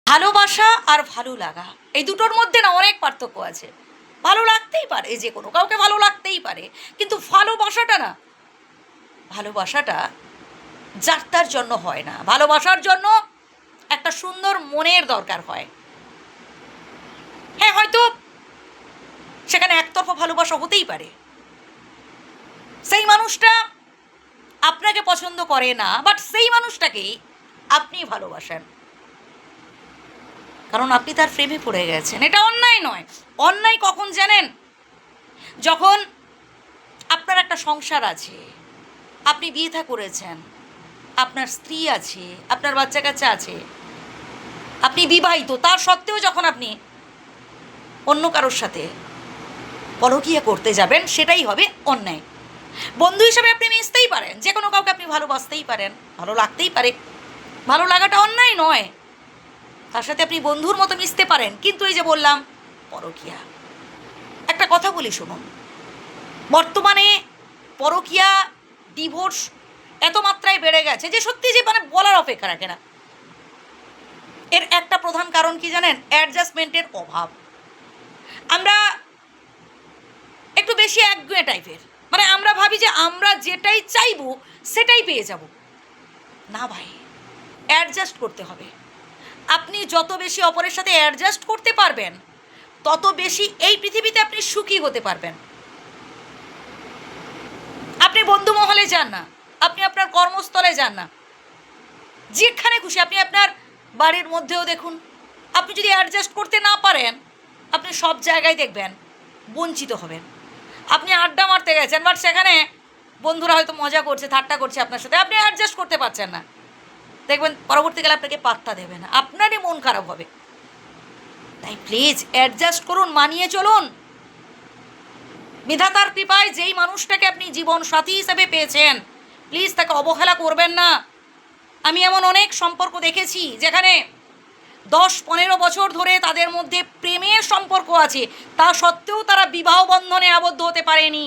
ভালোবাসা আর ভালো লাগা এই দুটোর মধ্যে না অনেক পার্থক্য আছে। ভালো লাগতেই পারে, যে কোনো কাউকে ভালো লাগতেই পারে, কিন্তু ভালোবাসাটা যার তার জন্য হয় না। ভালোবাসার জন্য একটা সুন্দর মনের দরকার হয়। হ্যাঁ, হয়তো সেখানে একতরফা ভালোবাসা হতেই পারে। সেই মানুষটা আপনাকে পছন্দ করে না, বাট সেই মানুষটাকেই আপনি ভালোবাসেন, কারণ আপনি তার প্রেমে পড়ে গেছেন। এটা অন্যায় নয়। অন্যায় কখন জানেন? যখন আপনার একটা সংসার আছে, আপনি বিয়ে থা করেছেন, আপনার স্ত্রী আছে, আপনার বাচ্চা কাচ্চা আছে, আপনি বিবাহিত, তার সত্ত্বেও যখন আপনি অন্য কারোর সাথে পরকীয়া করতে যাবেন, সেটাই হবে অন্যায়। বন্ধু হিসাবে আপনি মিশতেই পারেন, যে কোনো কাউকে আপনি ভালোবাসতেই পারেন, ভালো লাগতেই পারে, ভালো লাগাটা অন্যায় নয়। তার সাথে আপনি বন্ধুর মতো মিশতে পারেন, কিন্তু এই যে বললাম পরকীয়া, একটা কথা বলি শুনুন, বর্তমানে পরকীয়া, ডিভোর্স এত মাত্রায় বেড়ে গেছে যে সত্যি যে মানে বলার অপেক্ষা রাখে না। এর একটা প্রধান কারণ কি জানেন? অ্যাডজাস্টমেন্টের অভাব। আমরা একটু বেশি একগুঁয়ে টাইপের, মানে আমরা ভাবি যে আমরা যেটাই চাইবো সেটাই পেয়ে যাব। না ভাই, অ্যাডজাস্ট করতে হবে। আপনি যত বেশি অপরের সাথে অ্যাডজাস্ট করতে পারবেন, তত বেশি এই পৃথিবীতে আপনি সুখী হতে পারবেন। আপনি বন্ধু মহলে যান না, আপনি আপনার কর্মস্থলে যান না, যেখানে খুশি, আপনি আপনার বাড়ির মধ্যেও দেখুন, আপনি যদি অ্যাডজাস্ট করতে না পারেন, আপনি সব জায়গায় দেখবেন বঞ্চিত হবেন। আপনি আড্ডা মারতে গেছেন, বাট সেখানে বন্ধুরা হয়তো মজা করছে, ঠাট্টা করছে আপনার সাথে, আপনি অ্যাডজাস্ট করতে পারছেন না, দেখবেন পরবর্তীকালে আপনাকে পাত্তা দেবে না, আপনারই মন খারাপ হবে। তাই প্লিজ অ্যাডজাস্ট করুন, মানিয়ে চলুন। বিধাতার কৃপায় যেই মানুষটাকে আপনি জীবন সাথী হিসেবে পেয়েছেন, প্লিজ তাকে অবহেলা করবেন না। আমি এমন অনেক সম্পর্ক দেখেছি যেখানে 10-15 বছর ধরে তাদের মধ্যে প্রেমের সম্পর্ক আছে, তা সত্ত্বেও তারা বিবাহ বন্ধনে আবদ্ধ হতে পারেনি।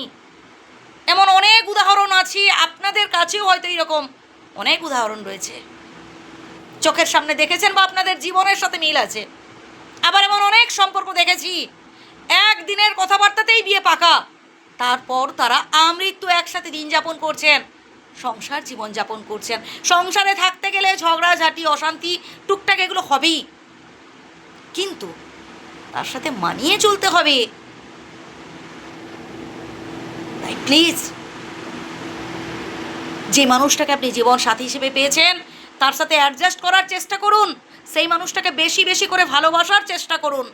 এমন অনেক উদাহরণ আছে, আপনাদের কাছেও হয়তো এইরকম অনেক উদাহরণ রয়েছে, চোখের সামনে দেখেছেন বা আপনাদের জীবনের সাথে মিল আছে। আবার এমন অনেক সম্পর্ক দেখেছি, একদিনের কথাবার্তাতেই বিয়ে পাকা, তারপর তারা আমৃত্যু একসাথে দিন যাপন করছেন, সংসার জীবন যাপন করছেন। সংসারে থাকতে গেলে ঝগড়াঝাটি, অশান্তি টুকটাক এগুলো হবেই, কিন্তু তার সাথে মানিয়ে চলতে হবে। তাই প্লিজ, যে মানুষটাকে আপনি জীবন সাথী হিসেবে পেয়েছেন, তার সাথে অ্যাডজাস্ট করার চেষ্টা করুন, সেই মানুষটাকে বেশি বেশি করে ভালোবাসার চেষ্টা করুন।